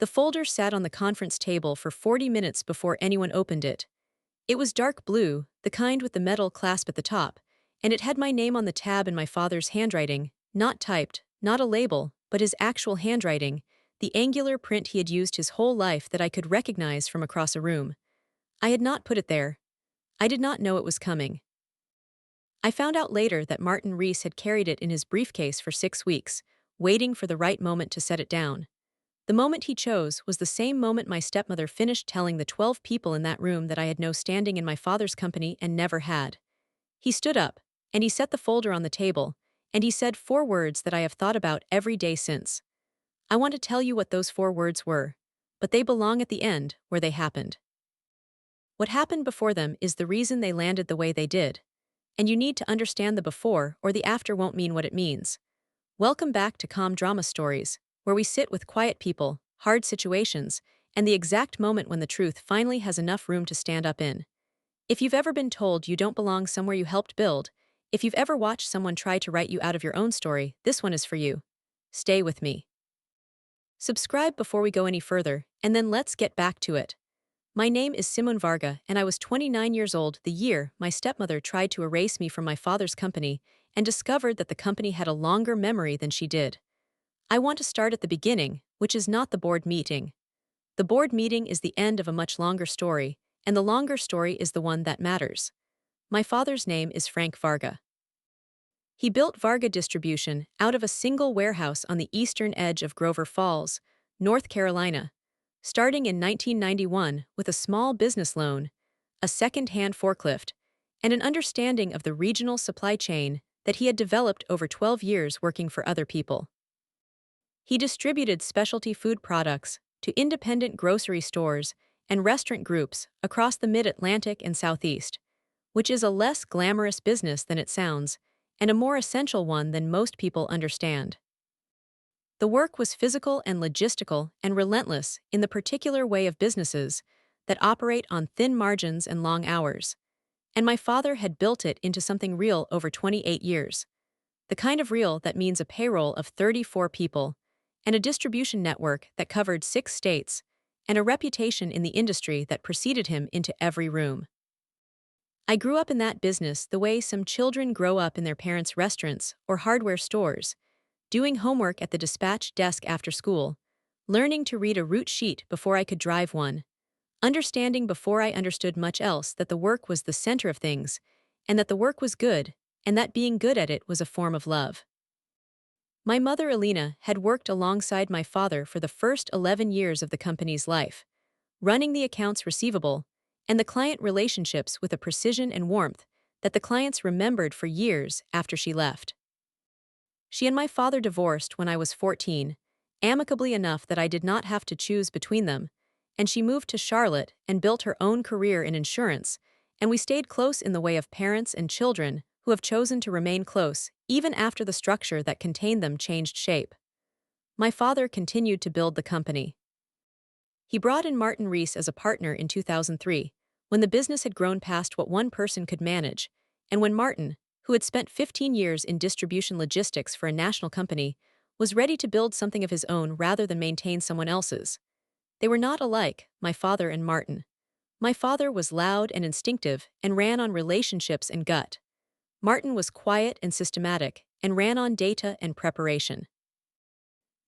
The folder sat on the conference table for 40 minutes before anyone opened it. It was dark blue, the kind with the metal clasp at the top, and it had my name on the tab in my father's handwriting, not typed, not a label, but his actual handwriting, the angular print he had used his whole life that I could recognize from across a room. I had not put it there. I did not know it was coming. I found out later that Martin Rees had carried it in his briefcase for 6 weeks, waiting for the right moment to set it down. The moment he chose was the same moment my stepmother finished telling the 12 people in that room that I had no standing in my father's company and never had. He stood up, and he set the folder on the table, and he said 4 words that I have thought about every day since. I want to tell you what those 4 words were, but they belong at the end, where they happened. What happened before them is the reason they landed the way they did. And you need to understand the before or the after won't mean what it means. Welcome back to Calm Drama Stories, where we sit with quiet people, hard situations, and the exact moment when the truth finally has enough room to stand up in. If you've ever been told you don't belong somewhere you helped build, if you've ever watched someone try to write you out of your own story, this one is for you. Stay with me. Subscribe before we go any further, and then let's get back to it. My name is Simon Varga, and I was 29 years old the year my stepmother tried to erase me from my father's company and discovered that the company had a longer memory than she did. I want to start at the beginning, which is not the board meeting. The board meeting is the end of a much longer story, and the longer story is the one that matters. My father's name is Frank Varga. He built Varga Distribution out of a single warehouse on the eastern edge of Grover Falls, North Carolina, starting in 1991 with a small business loan, a second-hand forklift, and an understanding of the regional supply chain that he had developed over 12 years working for other people. He distributed specialty food products to independent grocery stores and restaurant groups across the Mid-Atlantic and Southeast, which is a less glamorous business than it sounds, and a more essential one than most people understand. The work was physical and logistical and relentless in the particular way of businesses that operate on thin margins and long hours. And my father had built it into something real over 28 years. The kind of real that means a payroll of 34 people, and a distribution network that covered 6 states, and a reputation in the industry that preceded him into every room. I grew up in that business the way some children grow up in their parents' restaurants or hardware stores, doing homework at the dispatch desk after school, learning to read a route sheet before I could drive one, understanding before I understood much else that the work was the center of things, and that the work was good, and that being good at it was a form of love. My mother Alina had worked alongside my father for the first 11 years of the company's life, running the accounts receivable and the client relationships with a precision and warmth that the clients remembered for years after she left. She and my father divorced when I was 14, amicably enough that I did not have to choose between them, and she moved to Charlotte and built her own career in insurance, and we stayed close in the way of parents and children who have chosen to remain close even after the structure that contained them changed shape. My father continued to build the company. He brought in Martin Rees as a partner in 2003, when the business had grown past what one person could manage, and when Martin, who had spent 15 years in distribution logistics for a national company, was ready to build something of his own rather than maintain someone else's. They were not alike, my father and Martin. My father was loud and instinctive and ran on relationships and gut. Martin was quiet and systematic and ran on data and preparation.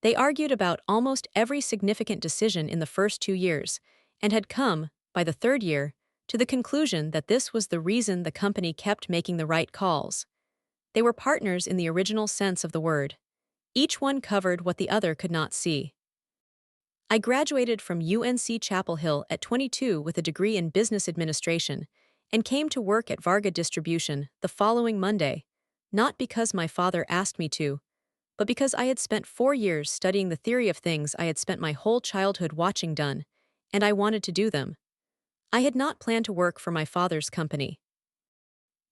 They argued about almost every significant decision in the first 2 years and had come, by the 3rd year, to the conclusion that this was the reason the company kept making the right calls. They were partners in the original sense of the word. Each one covered what the other could not see. I graduated from UNC Chapel Hill at 22 with a degree in business administration and came to work at Varga Distribution the following Monday, not because my father asked me to, but because I had spent 4 years studying the theory of things I had spent my whole childhood watching done, and I wanted to do them. I had not planned to work for my father's company.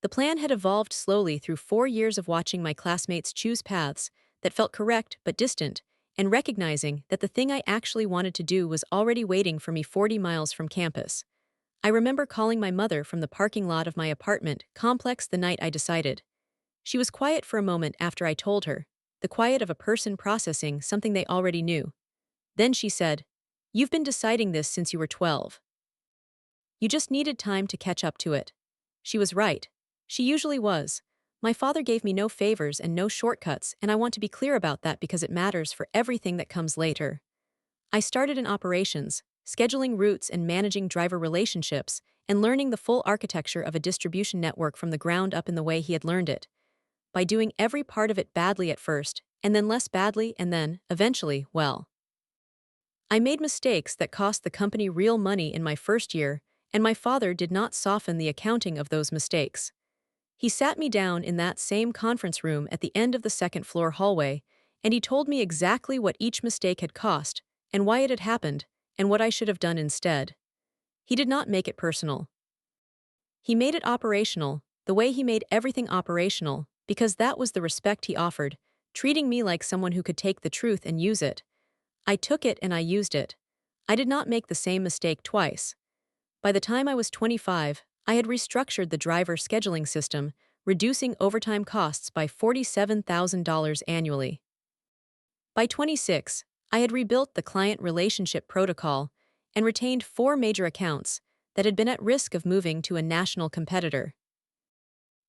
The plan had evolved slowly through 4 years of watching my classmates choose paths that felt correct but distant, and recognizing that the thing I actually wanted to do was already waiting for me 40 miles from campus. I remember calling my mother from the parking lot of my apartment complex the night I decided. She was quiet for a moment after I told her, the quiet of a person processing something they already knew. Then she said, You've been deciding this since you were 12. You just needed time to catch up to it. She was right. She usually was. My father gave me no favors and no shortcuts, and I want to be clear about that because it matters for everything that comes later. I started in operations, scheduling routes and managing driver relationships, and learning the full architecture of a distribution network from the ground up in the way he had learned it. By doing every part of it badly at first, and then less badly, and then, eventually, well. I made mistakes that cost the company real money in my first year, and my father did not soften the accounting of those mistakes. He sat me down in that same conference room at the end of the second floor hallway, and he told me exactly what each mistake had cost, and why it had happened, and what I should have done instead. He did not make it personal. He made it operational, the way he made everything operational, because that was the respect he offered, treating me like someone who could take the truth and use it. I took it and I used it. I did not make the same mistake twice. By the time I was 25, I had restructured the driver scheduling system, reducing overtime costs by $47,000 annually. By 26, I had rebuilt the client relationship protocol and retained 4 major accounts that had been at risk of moving to a national competitor.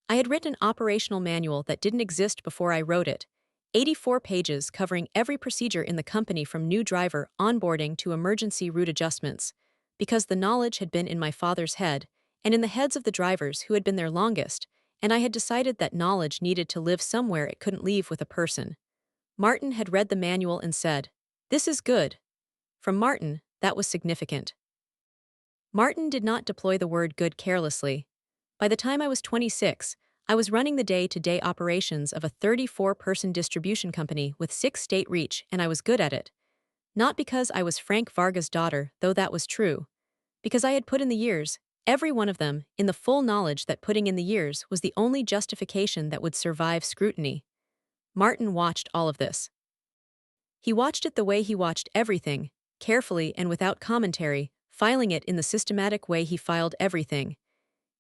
I had written an operational manual that didn't exist before I wrote it, 84 pages covering every procedure in the company from new driver onboarding to emergency route adjustments, because the knowledge had been in my father's head and in the heads of the drivers who had been there longest, and I had decided that knowledge needed to live somewhere it couldn't leave with a person. Martin had read the manual and said, "This is good." From Martin, that was significant. Martin did not deploy the word good carelessly. By the time I was 26, I was running the day-to-day operations of a 34-person distribution company with 6-state reach, and I was good at it. Not because I was Frank Varga's daughter, though that was true. Because I had put in the years, every one of them, in the full knowledge that putting in the years was the only justification that would survive scrutiny. Martin watched all of this. He watched it the way he watched everything, carefully and without commentary, filing it in the systematic way he filed everything.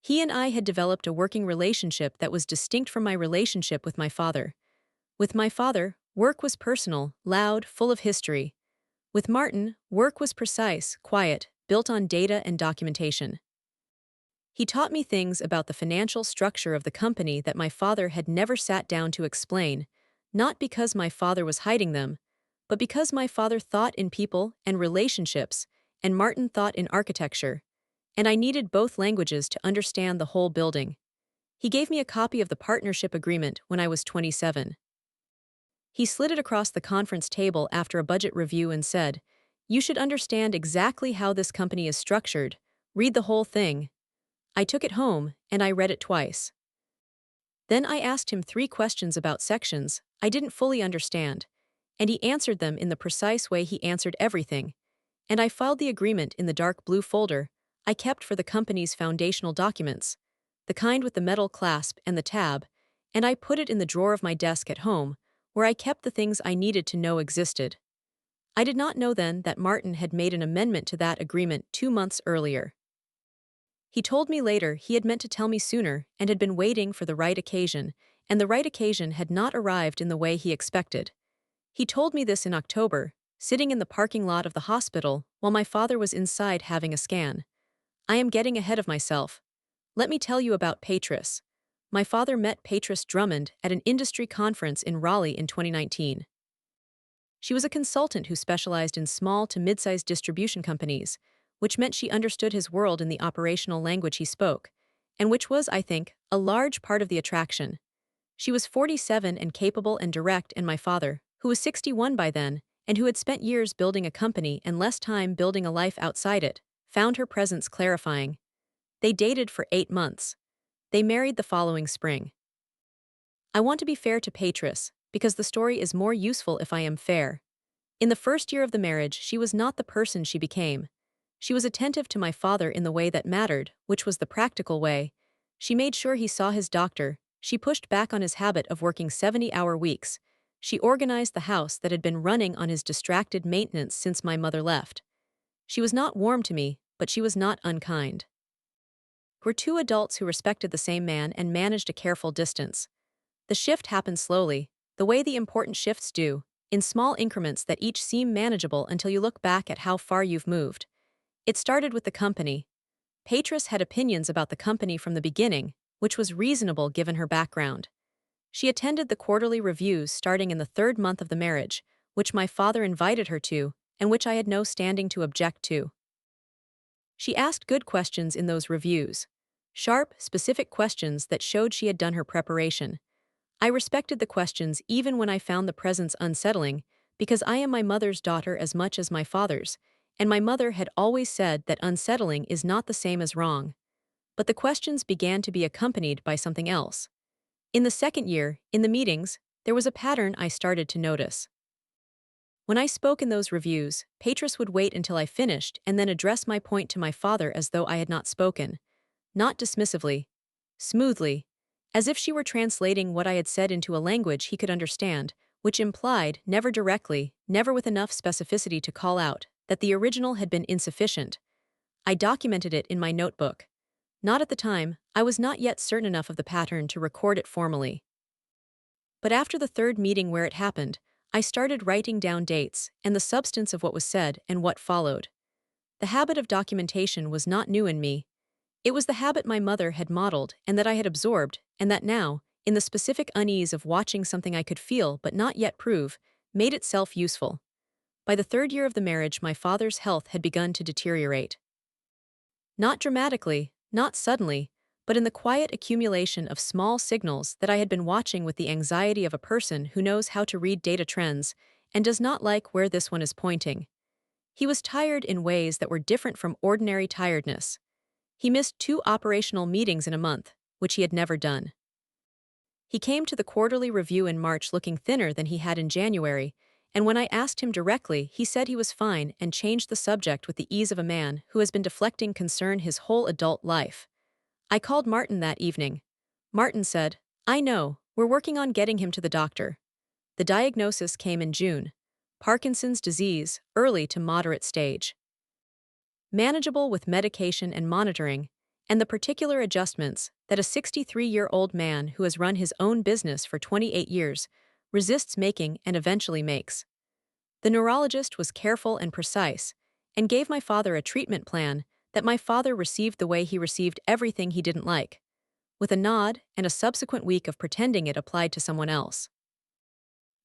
He and I had developed a working relationship that was distinct from my relationship with my father. With my father, work was personal, loud, full of history. With Martin, work was precise, quiet, built on data and documentation. He taught me things about the financial structure of the company that my father had never sat down to explain, not because my father was hiding them, but because my father thought in people and relationships, and Martin thought in architecture, and I needed both languages to understand the whole building. He gave me a copy of the partnership agreement when I was 27. He slid it across the conference table after a budget review and said, "You should understand exactly how this company is structured. Read the whole thing." I took it home, and I read it twice. Then I asked him 3 questions about sections I didn't fully understand, and he answered them in the precise way he answered everything, and I filed the agreement in the dark blue folder I kept for the company's foundational documents, the kind with the metal clasp and the tab, and I put it in the drawer of my desk at home, where I kept the things I needed to know existed. I did not know then that Martin had made an amendment to that agreement 2 months earlier. He told me later he had meant to tell me sooner and had been waiting for the right occasion, and the right occasion had not arrived in the way he expected. He told me this in October, sitting in the parking lot of the hospital while my father was inside having a scan. I am getting ahead of myself. Let me tell you about Patris. My father met Patris Drummond at an industry conference in Raleigh in 2019. She was a consultant who specialized in small to mid-sized distribution companies, which meant she understood his world in the operational language he spoke, and which was, I think, a large part of the attraction. She was 47 and capable and direct, and my father, who was 61 by then, and who had spent years building a company and less time building a life outside it, found her presence clarifying. They dated for 8 months. They married the following spring. I want to be fair to Patris, because the story is more useful if I am fair. In the first year of the marriage, she was not the person she became. She was attentive to my father in the way that mattered, which was the practical way. She made sure he saw his doctor. She pushed back on his habit of working 70-hour weeks. She organized the house that had been running on his distracted maintenance since my mother left. She was not warm to me, but she was not unkind. We're 2 adults who respected the same man and managed a careful distance. The shift happened slowly, the way the important shifts do, in small increments that each seem manageable until you look back at how far you've moved. It started with the company. Patris had opinions about the company from the beginning, which was reasonable given her background. She attended the quarterly reviews starting in the third month of the marriage, which my father invited her to, and which I had no standing to object to. She asked good questions in those reviews. Sharp, specific questions that showed she had done her preparation. I respected the questions even when I found the presence unsettling, because I am my mother's daughter as much as my father's, and my mother had always said that unsettling is not the same as wrong. But the questions began to be accompanied by something else. In the second year, in the meetings, there was a pattern I started to notice. When I spoke in those reviews, Patris would wait until I finished and then address my point to my father as though I had not spoken. Not dismissively. Smoothly. As if she were translating what I had said into a language he could understand, which implied, never directly, never with enough specificity to call out, that the original had been insufficient. I documented it in my notebook. Not at the time, I was not yet certain enough of the pattern to record it formally. But after the third meeting where it happened, I started writing down dates and the substance of what was said and what followed. The habit of documentation was not new in me. It was the habit my mother had modeled and that I had absorbed, and that now, in the specific unease of watching something I could feel but not yet prove, made itself useful. By the third year of the marriage, my father's health had begun to deteriorate. Not dramatically, not suddenly, but in the quiet accumulation of small signals that I had been watching with the anxiety of a person who knows how to read data trends and does not like where this one is pointing. He was tired in ways that were different from ordinary tiredness. He missed 2 operational meetings in a month, which he had never done. He came to the quarterly review in March looking thinner than he had in January, and when I asked him directly, he said he was fine and changed the subject with the ease of a man who has been deflecting concern his whole adult life. I called Martin that evening. Martin said, "I know, we're working on getting him to the doctor." The diagnosis came in June. Parkinson's disease, early to moderate stage. Manageable with medication and monitoring, and the particular adjustments that a 63-year-old man who has run his own business for 28 years resists making and eventually makes. The neurologist was careful and precise, and gave my father a treatment plan that my father received the way he received everything he didn't like, with a nod and a subsequent week of pretending it applied to someone else.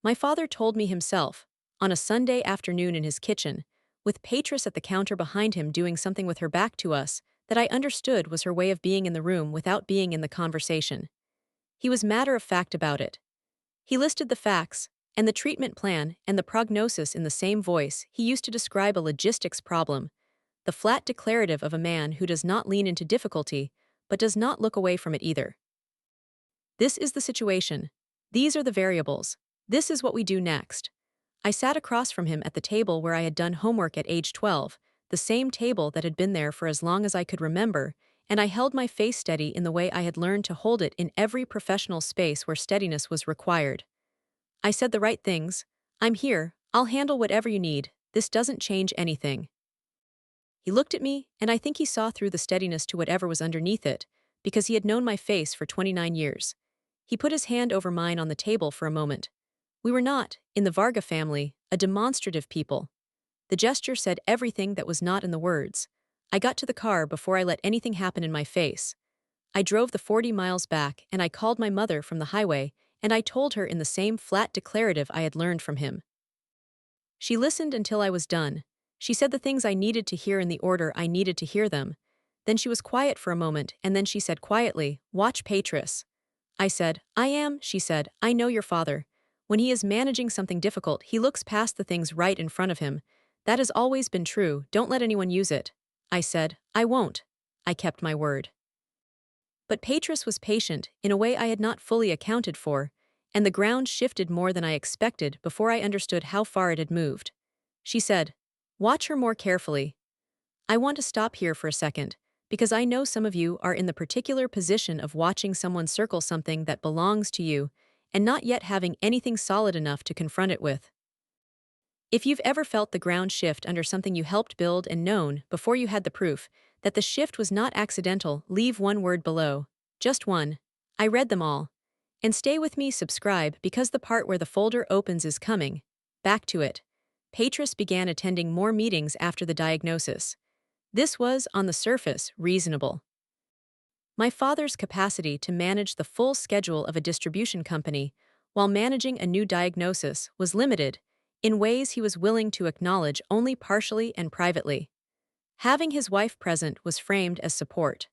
My father told me himself, on a Sunday afternoon in his kitchen, with Patris at the counter behind him doing something with her back to us, that I understood was her way of being in the room without being in the conversation. He was matter-of-fact about it. He listed the facts, and the treatment plan, and the prognosis in the same voice he used to describe a logistics problem, the flat declarative of a man who does not lean into difficulty, but does not look away from it either. This is the situation. These are the variables. This is what we do next. I sat across from him at the table where I had done homework at age 12, the same table that had been there for as long as I could remember, and I held my face steady in the way I had learned to hold it in every professional space where steadiness was required. I said the right things. "I'm here, I'll handle whatever you need, this doesn't change anything." He looked at me, and I think he saw through the steadiness to whatever was underneath it, because he had known my face for 29 years. He put his hand over mine on the table for a moment. We were not, in the Varga family, a demonstrative people. The gesture said everything that was not in the words. I got to the car before I let anything happen in my face. I drove the 40 miles back, and I called my mother from the highway, and I told her in the same flat declarative I had learned from him. She listened until I was done. She said the things I needed to hear in the order I needed to hear them. Then she was quiet for a moment, and then she said quietly, "Watch Patris." I said, "I am," she said, "I know your father. When he is managing something difficult, he looks past the things right in front of him. That has always been true, don't let anyone use it." I said, "I won't." I kept my word. But Patris was patient, in a way I had not fully accounted for, and the ground shifted more than I expected before I understood how far it had moved. She said, "Watch her more carefully. I want to stop here for a second, because I know some of you are in the particular position of watching someone circle something that belongs to you, and not yet having anything solid enough to confront it with. If you've ever felt the ground shift under something you helped build and known, before you had the proof, that the shift was not accidental, leave one word below. Just one. I read them all. And stay with me, subscribe, because the part where the folder opens is coming. Back to it. Patris began attending more meetings after the diagnosis. This was, on the surface, reasonable. My father's capacity to manage the full schedule of a distribution company while managing a new diagnosis was limited in ways he was willing to acknowledge only partially and privately. Having his wife present was framed as support.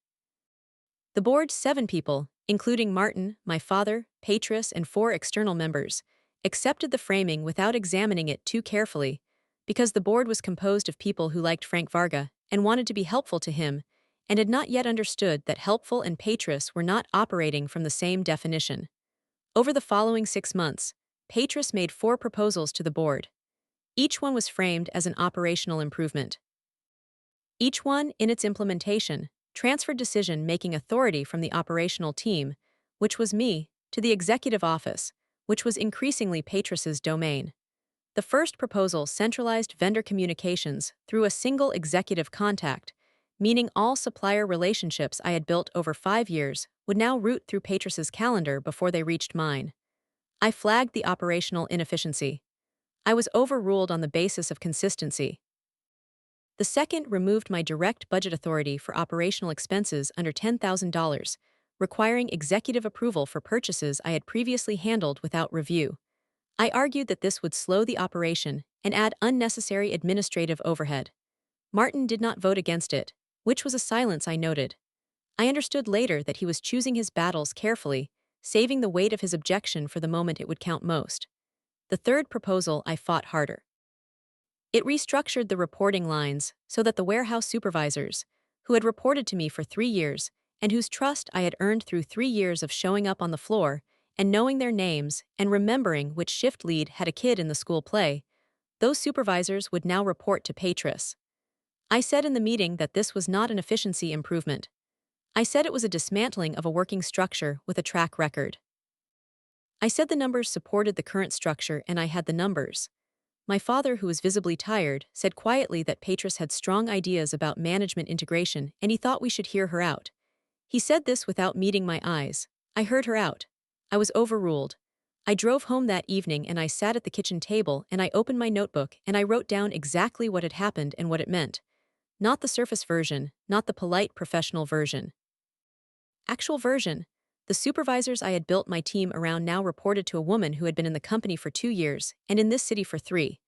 The board's 7 people, including Martin, my father, Patris, and 4 external members, accepted the framing without examining it too carefully, because the board was composed of people who liked Frank Varga and wanted to be helpful to him, and had not yet understood that helpful and Patris were not operating from the same definition. Over the following 6 months, Patris made 4 proposals to the board. Each one was framed as an operational improvement. Each one, in its implementation, transferred decision-making authority from the operational team, which was me, to the executive office, which was increasingly Patris's domain. The first proposal centralized vendor communications through a single executive contact, meaning all supplier relationships I had built over 5 years would now route through Patris's calendar before they reached mine. I flagged the operational inefficiency. I was overruled on the basis of consistency. The second removed my direct budget authority for operational expenses under $10,000, requiring executive approval for purchases I had previously handled without review. I argued that this would slow the operation and add unnecessary administrative overhead. Martin did not vote against it, which was a silence I noted. I understood later that he was choosing his battles carefully, saving the weight of his objection for the moment it would count most. The third proposal I fought harder. It restructured the reporting lines so that the warehouse supervisors, who had reported to me for 3 years and whose trust I had earned through 3 years of showing up on the floor and knowing their names and remembering which shift lead had a kid in the school play, those supervisors would now report to Patris. I said in the meeting that this was not an efficiency improvement. I said it was a dismantling of a working structure with a track record. I said the numbers supported the current structure and I had the numbers. My father, who was visibly tired, said quietly that Patris had strong ideas about management integration and he thought we should hear her out. He said this without meeting my eyes. I heard her out. I was overruled. I drove home that evening and I sat at the kitchen table and I opened my notebook and I wrote down exactly what had happened and what it meant. Not the surface version, not the polite professional version. Actual version. The supervisors I had built my team around now reported to a woman who had been in the company for 2 years and in this city for 3.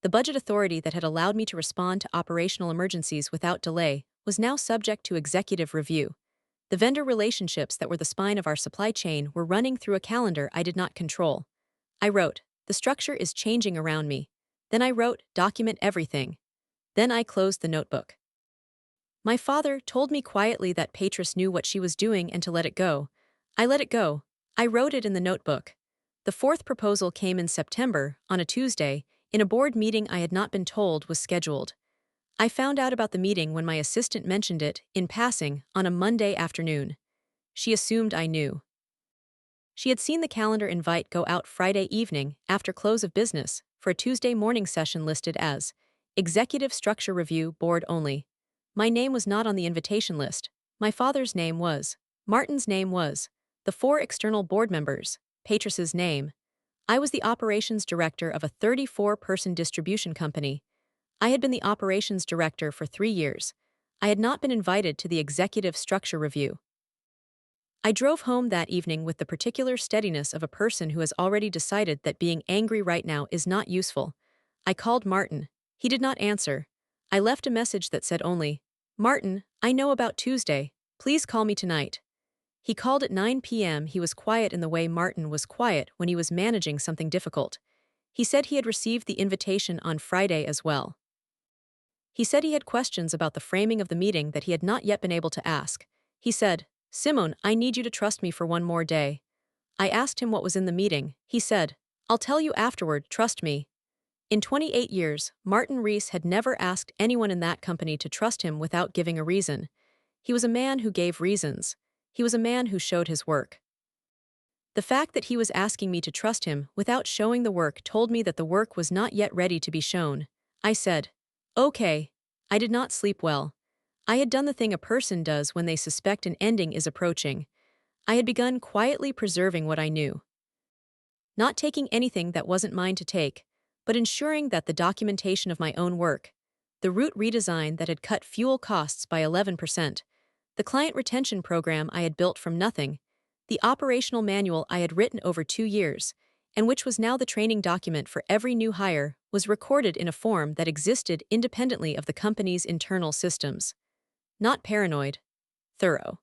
The budget authority that had allowed me to respond to operational emergencies without delay was now subject to executive review. The vendor relationships that were the spine of our supply chain were running through a calendar I did not control. I wrote, "The structure is changing around me." Then I wrote, "Document everything." Then I closed the notebook. My father told me quietly that Patris knew what she was doing and to let it go. I let it go. I wrote it in the notebook. The fourth proposal came in September, on a Tuesday, in a board meeting I had not been told was scheduled. I found out about the meeting when my assistant mentioned it, in passing, on a Monday afternoon. She assumed I knew. She had seen the calendar invite go out Friday evening, after close of business, for a Tuesday morning session listed as Executive Structure Review Board Only. My name was not on the invitation list. My father's name was. Martin's name was. The 4 external board members. Patris's name. I was the operations director of a 34-person distribution company. I had been the operations director for 3 years. I had not been invited to the executive structure review. I drove home that evening with the particular steadiness of a person who has already decided that being angry right now is not useful. I called Martin. He did not answer. I left a message that said only, "Martin, I know about Tuesday. Please call me tonight." He called at 9 p.m. He was quiet in the way Martin was quiet when he was managing something difficult. He said he had received the invitation on Friday as well. He said he had questions about the framing of the meeting that he had not yet been able to ask. He said, "Simone, I need you to trust me for one more day." I asked him what was in the meeting. He said, "I'll tell you afterward, trust me." In 28 years, Martin Rees had never asked anyone in that company to trust him without giving a reason. He was a man who gave reasons. He was a man who showed his work. The fact that he was asking me to trust him without showing the work told me that the work was not yet ready to be shown. I said, "Okay." I did not sleep well. I had done the thing a person does when they suspect an ending is approaching. I had begun quietly preserving what I knew. Not taking anything that wasn't mine to take, but ensuring that the documentation of my own work, the route redesign that had cut fuel costs by 11%, the client retention program I had built from nothing, the operational manual I had written over 2 years, and which was now the training document for every new hire, was recorded in a form that existed independently of the company's internal systems. Not paranoid, thorough.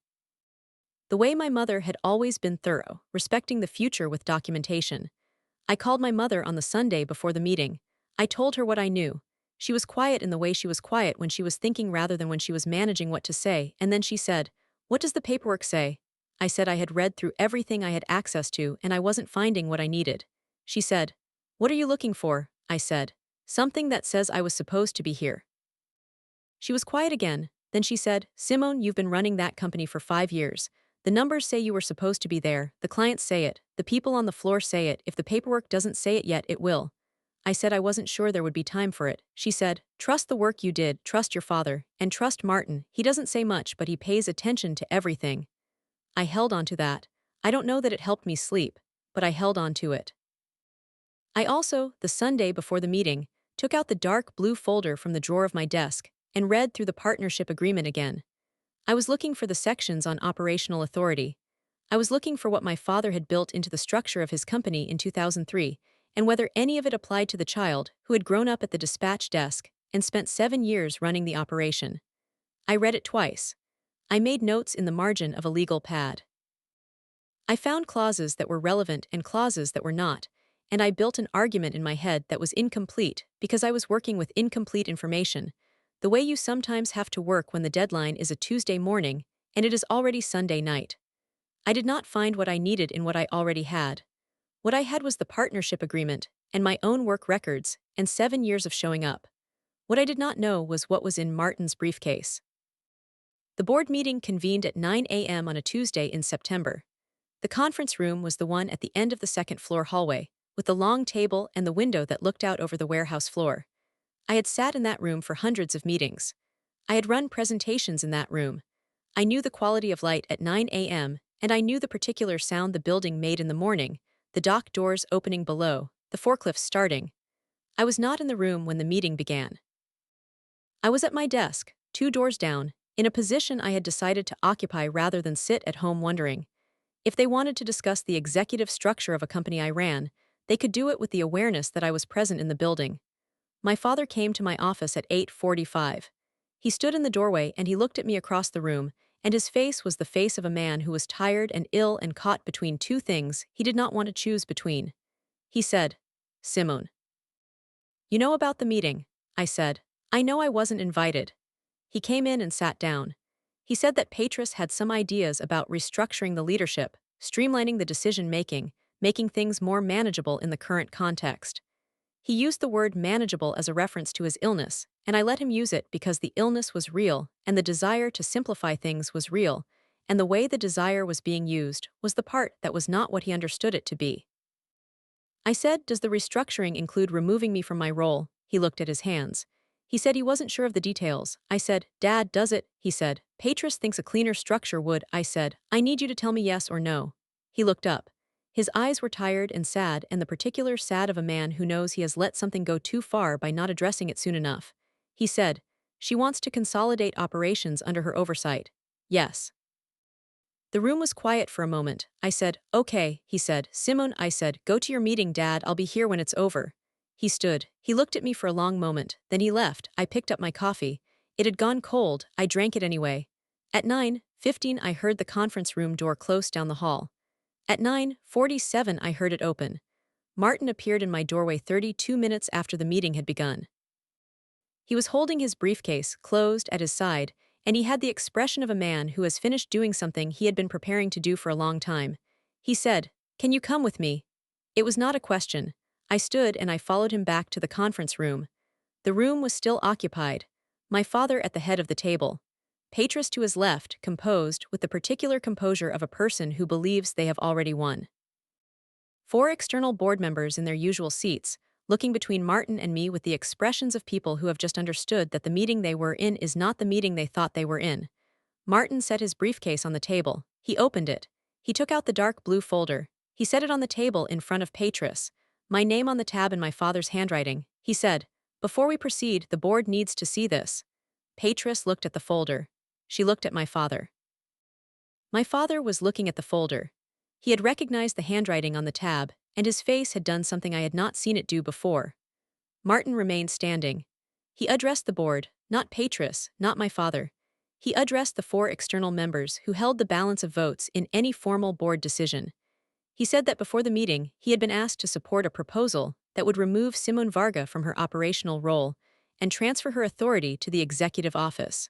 The way my mother had always been thorough, respecting the future with documentation. I called my mother on the Sunday before the meeting. I told her what I knew. She was quiet in the way she was quiet when she was thinking rather than when she was managing what to say, and then she said, "What does the paperwork say?" I said I had read through everything I had access to and I wasn't finding what I needed. She said, "What are you looking for?" I said, "Something that says I was supposed to be here." She was quiet again. Then she said, "Simone, you've been running that company for 5 years. The numbers say you were supposed to be there, the clients say it, the people on the floor say it, if the paperwork doesn't say it yet, it will." I said I wasn't sure there would be time for it. She said, "Trust the work you did, trust your father, and trust Martin. He doesn't say much, but he pays attention to everything." I held on to that. I don't know that it helped me sleep, but I held on to it. I also, the Sunday before the meeting, took out the dark blue folder from the drawer of my desk and read through the partnership agreement again. I was looking for the sections on operational authority. I was looking for what my father had built into the structure of his company in 2003, and whether any of it applied to the child who had grown up at the dispatch desk and spent 7 years running the operation. I read it twice. I made notes in the margin of a legal pad. I found clauses that were relevant and clauses that were not, and I built an argument in my head that was incomplete because I was working with incomplete information, the way you sometimes have to work when the deadline is a Tuesday morning and it is already Sunday night. I did not find what I needed in what I already had. What I had was the partnership agreement and my own work records and 7 years of showing up. What I did not know was what was in Martin's briefcase. The board meeting convened at 9 a.m. on a Tuesday in September. The conference room was the one at the end of the second-floor hallway, with the long table and the window that looked out over the warehouse floor. I had sat in that room for hundreds of meetings. I had run presentations in that room. I knew the quality of light at 9 a.m., and I knew the particular sound the building made in the morning, the dock doors opening below, the forklifts starting. I was not in the room when the meeting began. I was at my desk, 2 doors down, in a position I had decided to occupy rather than sit at home wondering. If they wanted to discuss the executive structure of a company I ran, they could do it with the awareness that I was present in the building. My father came to my office at 8:45. He stood in the doorway and he looked at me across the room, and his face was the face of a man who was tired and ill and caught between two things he did not want to choose between. He said, "Simone, you know about the meeting?" I said, "I know I wasn't invited." He came in and sat down. He said that Petrus had some ideas about restructuring the leadership, streamlining the decision-making, making things more manageable in the current context. He used the word manageable as a reference to his illness, and I let him use it because the illness was real and the desire to simplify things was real, and the way the desire was being used was the part that was not what he understood it to be. I said, "Does the restructuring include removing me from my role?" He looked at his hands. He said he wasn't sure of the details. I said, "Dad, does it?" He said, "Petrus thinks a cleaner structure would." I said, "I need you to tell me yes or no." He looked up. His eyes were tired and sad, and the particular sad of a man who knows he has let something go too far by not addressing it soon enough. He said, "She wants to consolidate operations under her oversight." Yes. The room was quiet for a moment. I said, "Okay," he said. "Simone," I said, "go to your meeting, Dad. I'll be here when it's over." He stood. He looked at me for a long moment. Then he left. I picked up my coffee. It had gone cold. I drank it anyway. At 9:15 I heard the conference room door close down the hall. At 9:47 I heard it open. Martin appeared in my doorway 32 minutes after the meeting had begun. He was holding his briefcase, closed, at his side, and he had the expression of a man who has finished doing something he had been preparing to do for a long time. He said, "Can you come with me?" It was not a question. I stood and I followed him back to the conference room. The room was still occupied. My father at the head of the table. Petrus to his left, composed, with the particular composure of a person who believes they have already won. 4 external board members in their usual seats, looking between Martin and me with the expressions of people who have just understood that the meeting they were in is not the meeting they thought they were in. Martin set his briefcase on the table. He opened it. He took out the dark blue folder. He set it on the table in front of Petrus. My name on the tab in my father's handwriting. He said, "Before we proceed, the board needs to see this." Patris looked at the folder. She looked at my father. My father was looking at the folder. He had recognized the handwriting on the tab, and his face had done something I had not seen it do before. Martin remained standing. He addressed the board, not Patris, not my father. He addressed the 4 external members who held the balance of votes in any formal board decision. He said that before the meeting, he had been asked to support a proposal that would remove Simone Varga from her operational role and transfer her authority to the executive office.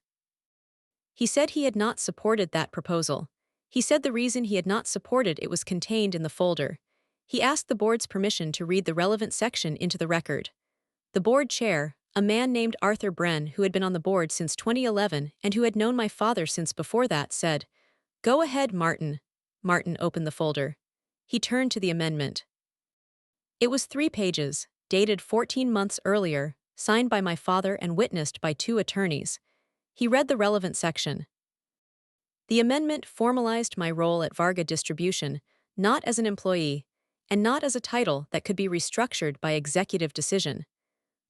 He said he had not supported that proposal. He said the reason he had not supported it was contained in the folder. He asked the board's permission to read the relevant section into the record. The board chair, a man named Arthur Bren who had been on the board since 2011 and who had known my father since before that, said, "Go ahead, Martin." Martin opened the folder. He turned to the amendment. It was 3 pages, dated 14 months earlier, signed by my father and witnessed by 2 attorneys. He read the relevant section. The amendment formalized my role at Varga Distribution, not as an employee, and not as a title that could be restructured by executive decision,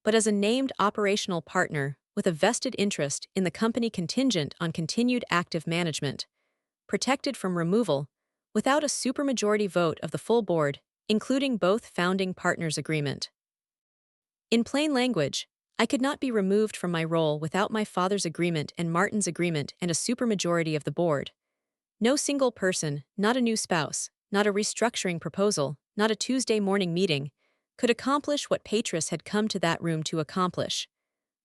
but as a named operational partner with a vested interest in the company contingent on continued active management, protected from removal, without a supermajority vote of the full board, including both founding partners' agreement. In plain language, I could not be removed from my role without my father's agreement and Martin's agreement and a supermajority of the board. No single person, not a new spouse, not a restructuring proposal, not a Tuesday morning meeting, could accomplish what Patris had come to that room to accomplish.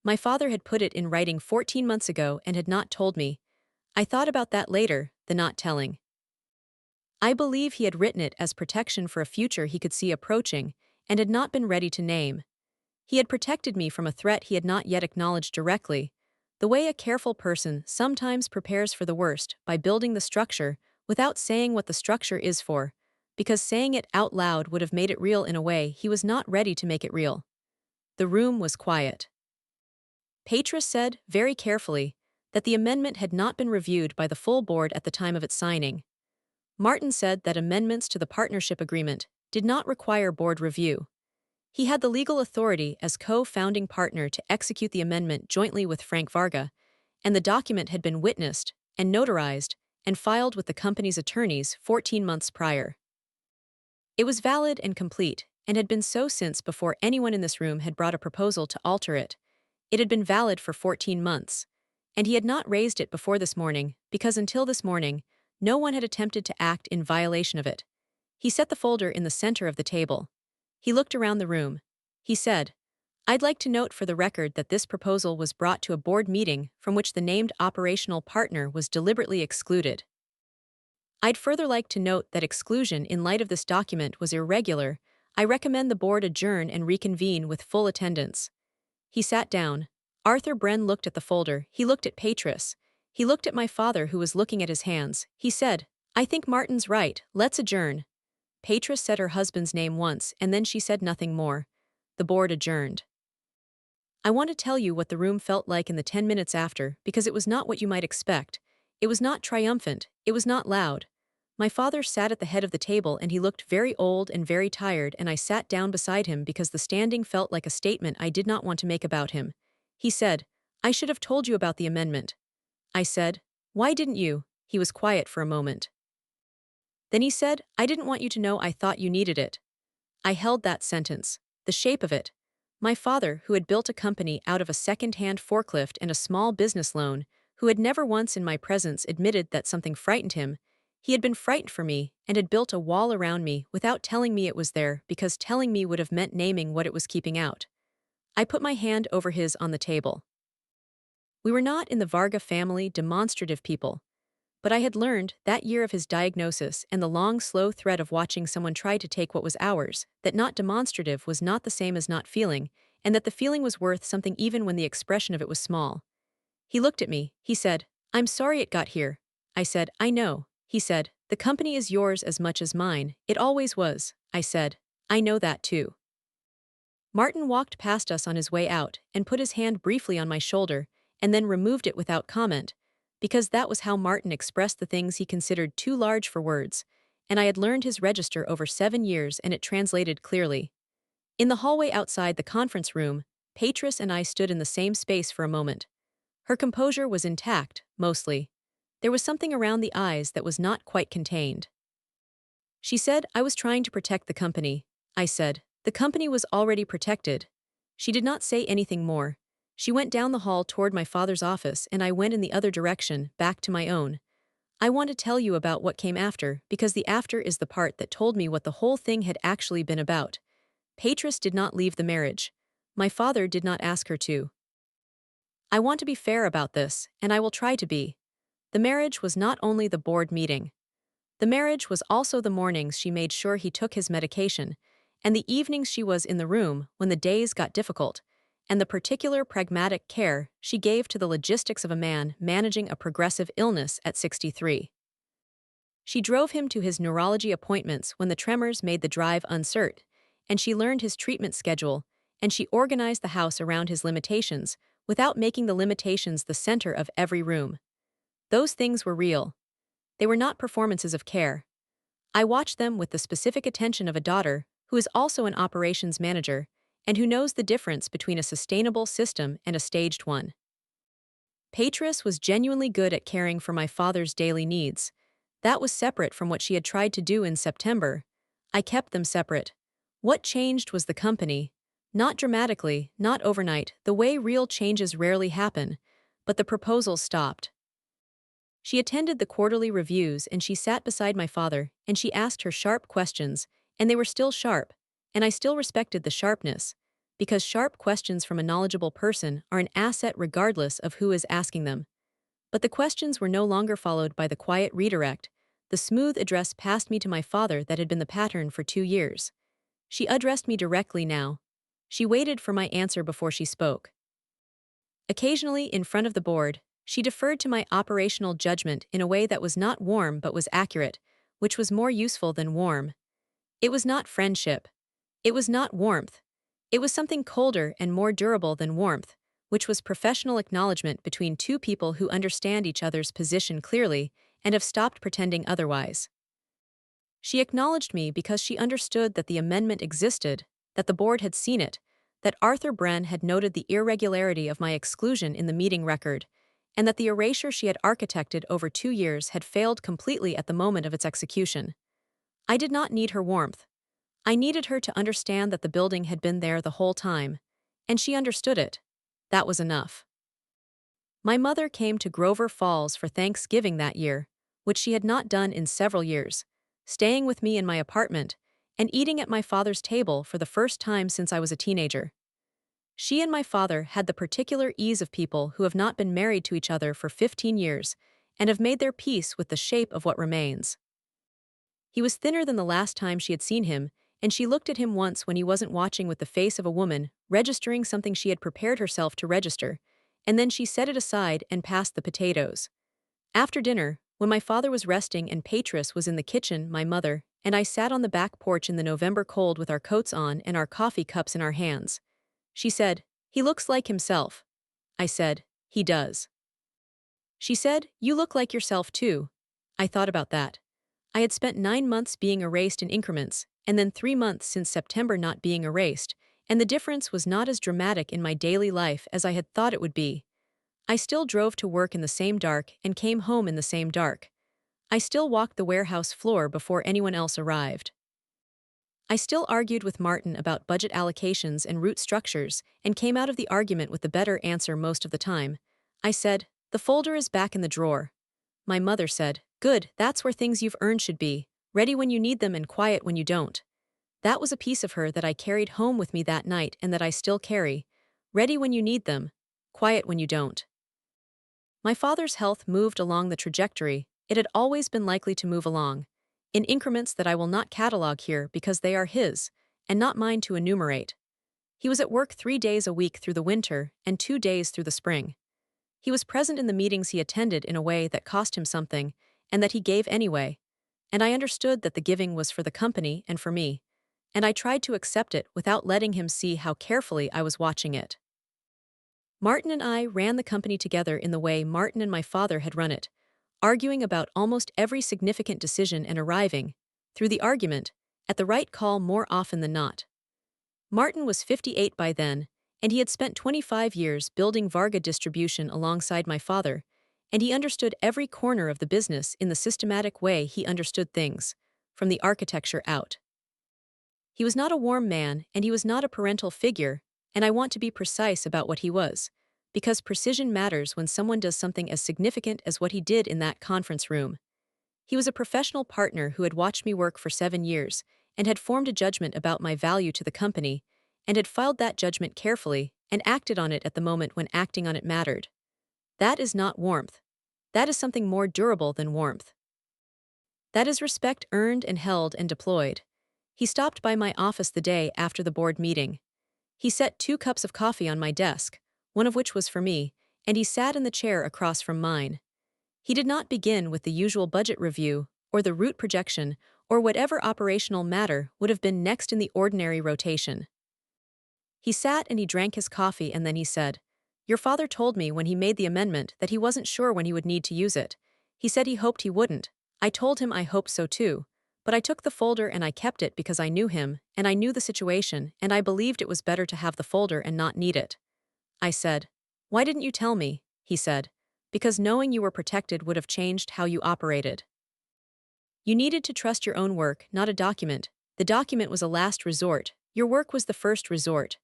My father had put it in writing 14 months ago and had not told me. I thought about that later, the not telling. I believe he had written it as protection for a future he could see approaching and had not been ready to name. He had protected me from a threat he had not yet acknowledged directly, the way a careful person sometimes prepares for the worst by building the structure without saying what the structure is for, because saying it out loud would have made it real in a way he was not ready to make it real. The room was quiet. Patris said, very carefully, that the amendment had not been reviewed by the full board at the time of its signing. Martin said that amendments to the partnership agreement did not require board review. He had the legal authority as co-founding partner to execute the amendment jointly with Frank Varga, and the document had been witnessed and notarized and filed with the company's attorneys 14 months prior. It was valid and complete, and had been so since before anyone in this room had brought a proposal to alter it. It had been valid for 14 months, and he had not raised it before this morning because until this morning, no one had attempted to act in violation of it. He set the folder in the center of the table. He looked around the room. He said, "I'd like to note for the record that this proposal was brought to a board meeting from which the named operational partner was deliberately excluded. I'd further like to note that exclusion in light of this document was irregular. I recommend the board adjourn and reconvene with full attendance." He sat down. Arthur Bren looked at the folder. He looked at Patris. He looked at my father who was looking at his hands. He said, "I think Martin's right. Let's adjourn." Patris said her husband's name once and then she said nothing more. The board adjourned. I want to tell you what the room felt like in the 10 minutes after because it was not what you might expect. It was not triumphant. It was not loud. My father sat at the head of the table and he looked very old and very tired, and I sat down beside him because the standing felt like a statement I did not want to make about him. He said, "I should have told you about the amendment." I said, "Why didn't you?" He was quiet for a moment. Then he said, "I didn't want you to know I thought you needed it." I held that sentence, the shape of it. My father, who had built a company out of a second-hand forklift and a small business loan, who had never once in my presence admitted that something frightened him, he had been frightened for me and had built a wall around me without telling me it was there because telling me would have meant naming what it was keeping out. I put my hand over his on the table. We were not in the Varga family demonstrative people, but I had learned, that year of his diagnosis and the long slow thread of watching someone try to take what was ours, that not demonstrative was not the same as not feeling, and that the feeling was worth something even when the expression of it was small. He looked at me. He said, "I'm sorry it got here." I said, "I know." He said, "The company is yours as much as mine. It always was." I said, "I know that too." Martin walked past us on his way out and put his hand briefly on my shoulder and then removed it without comment, because that was how Martin expressed the things he considered too large for words, and I had learned his register over 7 years and it translated clearly. In the hallway outside the conference room, Patris and I stood in the same space for a moment. Her composure was intact, mostly. There was something around the eyes that was not quite contained. She said I was trying to protect the company. I said, the company was already protected. She did not say anything more. She went down the hall toward my father's office and I went in the other direction, back to my own. I want to tell you about what came after, because the after is the part that told me what the whole thing had actually been about. Patris did not leave the marriage. My father did not ask her to. I want to be fair about this, and I will try to be. The marriage was not only the board meeting. The marriage was also the mornings she made sure he took his medication, and the evenings she was in the room when the days got difficult, and the particular pragmatic care she gave to the logistics of a man managing a progressive illness at 63. She drove him to his neurology appointments when the tremors made the drive uncertain, and she learned his treatment schedule, and she organized the house around his limitations, without making the limitations the center of every room. Those things were real. They were not performances of care. I watched them with the specific attention of a daughter who is also an operations manager and who knows the difference between a sustainable system and a staged one. Patris was genuinely good at caring for my father's daily needs. That was separate from what she had tried to do in September. I kept them separate. What changed was the company. Not dramatically, not overnight, the way real changes rarely happen, but the proposals stopped. She attended the quarterly reviews and she sat beside my father and she asked her sharp questions, and they were still sharp, and I still respected the sharpness, because sharp questions from a knowledgeable person are an asset regardless of who is asking them. But the questions were no longer followed by the quiet redirect, the smooth address passed me to my father that had been the pattern for 2 years. She addressed me directly now. She waited for my answer before she spoke. Occasionally, in front of the board, she deferred to my operational judgment in a way that was not warm but was accurate, which was more useful than warm. It was not friendship. It was not warmth. It was something colder and more durable than warmth, which was professional acknowledgement between two people who understand each other's position clearly and have stopped pretending otherwise. She acknowledged me because she understood that the amendment existed, that the board had seen it, that Arthur Bren had noted the irregularity of my exclusion in the meeting record, and that the erasure she had architected over 2 years had failed completely at the moment of its execution. I did not need her warmth. I needed her to understand that the building had been there the whole time, and she understood it. That was enough. My mother came to Grover Falls for Thanksgiving that year, which she had not done in several years, staying with me in my apartment and eating at my father's table for the first time since I was a teenager. She and my father had the particular ease of people who have not been married to each other for 15 years and have made their peace with the shape of what remains. He was thinner than the last time she had seen him, and she looked at him once when he wasn't watching with the face of a woman, registering something she had prepared herself to register, and then she set it aside and passed the potatoes. After dinner, when my father was resting and Patris was in the kitchen, my mother and I sat on the back porch in the November cold with our coats on and our coffee cups in our hands. She said, "He looks like himself." I said, "He does." She said, "You look like yourself too." I thought about that. I had spent 9 months being erased in increments, and then 3 months since September not being erased, and the difference was not as dramatic in my daily life as I had thought it would be. I still drove to work in the same dark and came home in the same dark. I still walked the warehouse floor before anyone else arrived. I still argued with Martin about budget allocations and route structures and came out of the argument with the better answer most of the time. I said, "The folder is back in the drawer." My mother said, "Good, that's where things you've earned should be, ready when you need them and quiet when you don't." That was a piece of her that I carried home with me that night and that I still carry. Ready when you need them, quiet when you don't. My father's health moved along the trajectory it had always been likely to move along, in increments that I will not catalog here because they are his, and not mine to enumerate. He was at work 3 days a week through the winter and 2 days through the spring. He was present in the meetings he attended in a way that cost him something, and that he gave anyway, and I understood that the giving was for the company and for me, and I tried to accept it without letting him see how carefully I was watching it. Martin and I ran the company together in the way Martin and my father had run it, arguing about almost every significant decision and arriving, through the argument, at the right call more often than not. Martin was 58 by then, and he had spent 25 years building Varga distribution alongside my father, and he understood every corner of the business in the systematic way he understood things, from the architecture out. He was not a warm man, and he was not a parental figure, and I want to be precise about what he was, because precision matters when someone does something as significant as what he did in that conference room. He was a professional partner who had watched me work for 7 years, and had formed a judgment about my value to the company, and had filed that judgment carefully and acted on it at the moment when acting on it mattered. That is not warmth. That is something more durable than warmth. That is respect earned and held and deployed. He stopped by my office the day after the board meeting. He set 2 cups of coffee on my desk, one of which was for me, and he sat in the chair across from mine. He did not begin with the usual budget review, or the route projection, or whatever operational matter would have been next in the ordinary rotation. He sat and he drank his coffee, and then he said, "Your father told me when he made the amendment that he wasn't sure when he would need to use it. He said he hoped he wouldn't. I told him I hoped so too. But I took the folder and I kept it because I knew him, and I knew the situation, and I believed it was better to have the folder and not need it." I said, "Why didn't you tell me?" He said, "Because knowing you were protected would have changed how you operated. You needed to trust your own work, not a document. The document was a last resort. Your work was the first resort."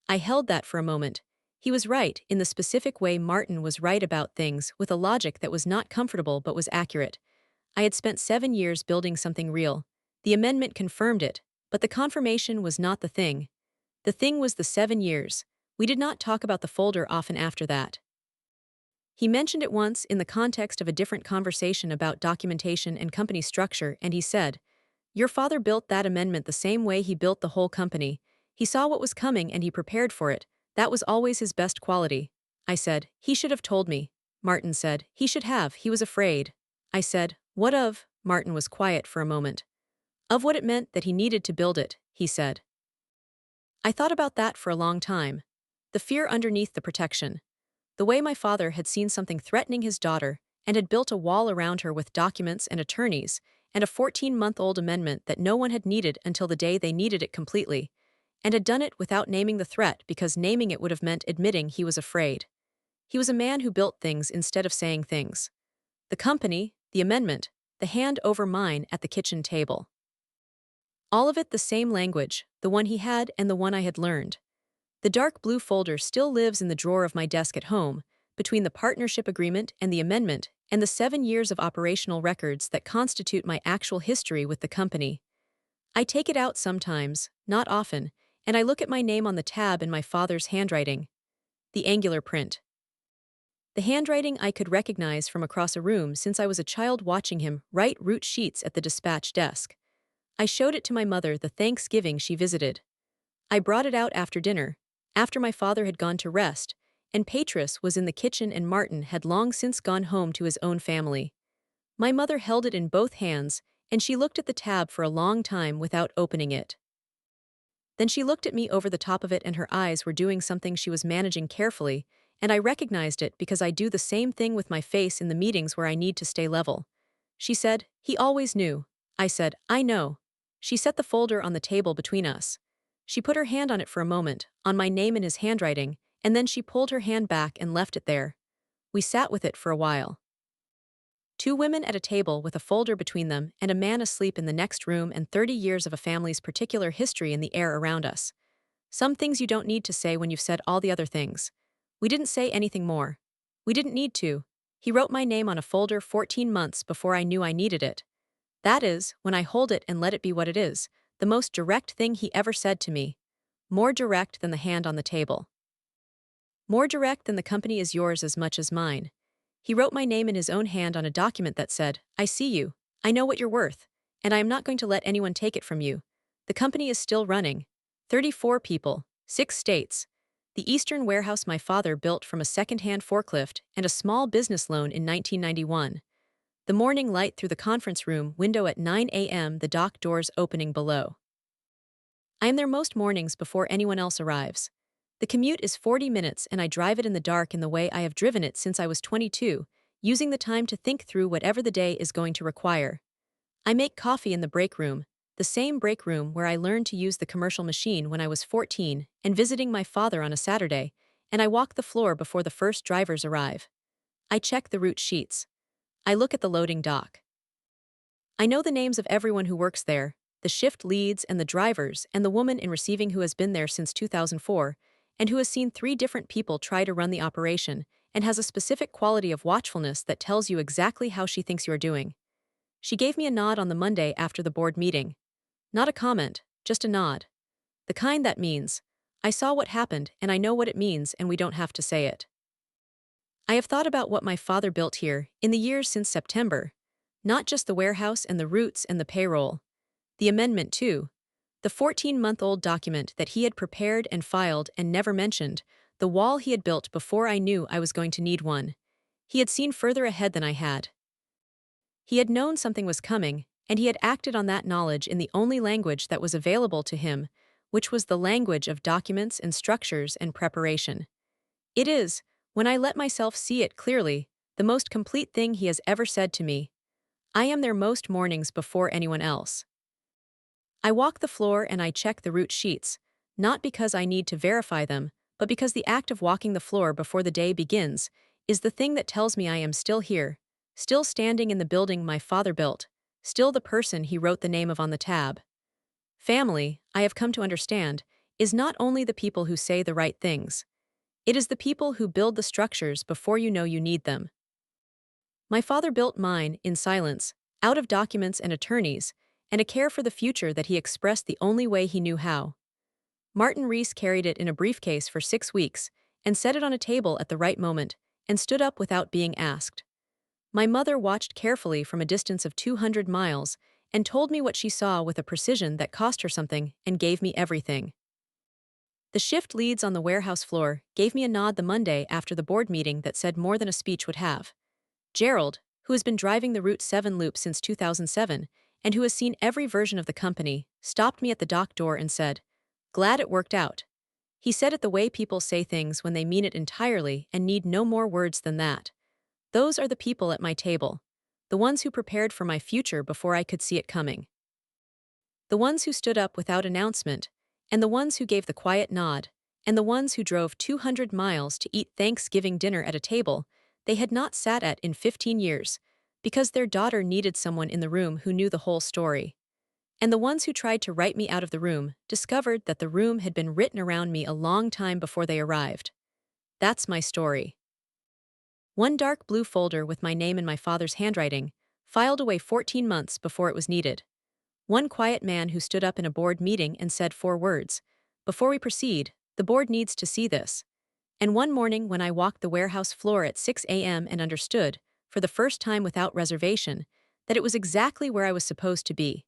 I held that for a moment. He was right, in the specific way Martin was right about things, with a logic that was not comfortable but was accurate. I had spent 7 years building something real. The amendment confirmed it, but the confirmation was not the thing. The thing was the 7 years. We did not talk about the folder often after that. He mentioned it once in the context of a different conversation about documentation and company structure, and he said, "Your father built that amendment the same way he built the whole company. He saw what was coming and he prepared for it. That was always his best quality." I said, "He should have told me." Martin said, "He should have, he was afraid." I said, "What of?" Martin was quiet for a moment. "Of what it meant that he needed to build it," he said. I thought about that for a long time. The fear underneath the protection. The way my father had seen something threatening his daughter and had built a wall around her with documents and attorneys and a 14-month-old amendment that no one had needed until the day they needed it completely, and had done it without naming the threat because naming it would have meant admitting he was afraid. He was a man who built things instead of saying things. The company, the amendment, the hand over mine at the kitchen table. All of it the same language, the one he had and the one I had learned. The dark blue folder still lives in the drawer of my desk at home, between the partnership agreement and the amendment, and the 7 years of operational records that constitute my actual history with the company. I take it out sometimes, not often, and I look at my name on the tab in my father's handwriting. The angular print. The handwriting I could recognize from across a room since I was a child watching him write route sheets at the dispatch desk. I showed it to my mother the Thanksgiving she visited. I brought it out after dinner, after my father had gone to rest, and Patris was in the kitchen and Martin had long since gone home to his own family. My mother held it in both hands, and she looked at the tab for a long time without opening it. Then she looked at me over the top of it, and her eyes were doing something she was managing carefully, and I recognized it because I do the same thing with my face in the meetings where I need to stay level. She said, "He always knew." I said, "I know." She set the folder on the table between us. She put her hand on it for a moment, on my name in his handwriting, and then she pulled her hand back and left it there. We sat with it for a while. 2 women at a table with a folder between them and a man asleep in the next room, and 30 years of a family's particular history in the air around us. Some things you don't need to say when you've said all the other things. We didn't say anything more. We didn't need to. He wrote my name on a folder 14 months before I knew I needed it. That is, when I hold it and let it be what it is, the most direct thing he ever said to me. More direct than the hand on the table. More direct than the company is yours as much as mine. He wrote my name in his own hand on a document that said, "I see you. I know what you're worth. And I am not going to let anyone take it from you. The company is still running. 34 people, 6 states. The Eastern warehouse my father built from a second-hand forklift and a small business loan in 1991. The morning light through the conference room window at 9 a.m., the dock doors opening below. I am there most mornings before anyone else arrives. The commute is 40 minutes, and I drive it in the dark in the way I have driven it since I was 22, using the time to think through whatever the day is going to require. I make coffee in the break room. the same break room where I learned to use the commercial machine when I was 14 and visiting my father on a Saturday, and I walk the floor before the first drivers arrive. I check the route sheets. I look at the loading dock. I know the names of everyone who works there, the shift leads and the drivers and the woman in receiving who has been there since 2004 and who has seen 3 different people try to run the operation and has a specific quality of watchfulness that tells you exactly how she thinks you are doing. She gave me a nod on the Monday after the board meeting. Not a comment, just a nod. The kind that means, I saw what happened and I know what it means and we don't have to say it. I have thought about what my father built here in the years since September. Not just the warehouse and the routes and the payroll. The amendment, too. The 14-month-old document that he had prepared and filed and never mentioned, the wall he had built before I knew I was going to need one. He had seen further ahead than I had. He had known something was coming, and he had acted on that knowledge in the only language that was available to him, which was the language of documents and structures and preparation. It is, when I let myself see it clearly, the most complete thing he has ever said to me. I am there most mornings before anyone else. I walk the floor and I check the route sheets, not because I need to verify them, but because the act of walking the floor before the day begins is the thing that tells me I am still here, still standing in the building my father built, still the person he wrote the name of on the tab. Family, I have come to understand, is not only the people who say the right things. It is the people who build the structures before you know you need them. My father built mine, in silence, out of documents and attorneys, and a care for the future that he expressed the only way he knew how. Martin Rees carried it in a briefcase for 6 weeks, and set it on a table at the right moment, and stood up without being asked. My mother watched carefully from a distance of 200 miles, and told me what she saw with a precision that cost her something and gave me everything. The shift leads on the warehouse floor gave me a nod the Monday after the board meeting that said more than a speech would have. Gerald, who has been driving the Route 7 loop since 2007 and who has seen every version of the company, stopped me at the dock door and said, "Glad it worked out." He said it the way people say things when they mean it entirely and need no more words than that. Those are the people at my table. The ones who prepared for my future before I could see it coming. The ones who stood up without announcement, and the ones who gave the quiet nod, and the ones who drove 200 miles to eat Thanksgiving dinner at a table they had not sat at in 15 years, because their daughter needed someone in the room who knew the whole story. And the ones who tried to write me out of the room discovered that the room had been written around me a long time before they arrived. That's my story. One dark blue folder with my name in my father's handwriting, filed away 14 months before it was needed. One quiet man who stood up in a board meeting and said 4 words. Before we proceed, the board needs to see this. And one morning when I walked the warehouse floor at 6 a.m. and understood, for the first time without reservation, that it was exactly where I was supposed to be.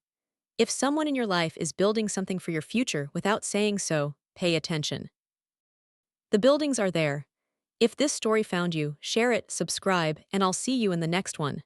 If someone in your life is building something for your future without saying so, pay attention. The buildings are there. If this story found you, share it, subscribe, and I'll see you in the next one.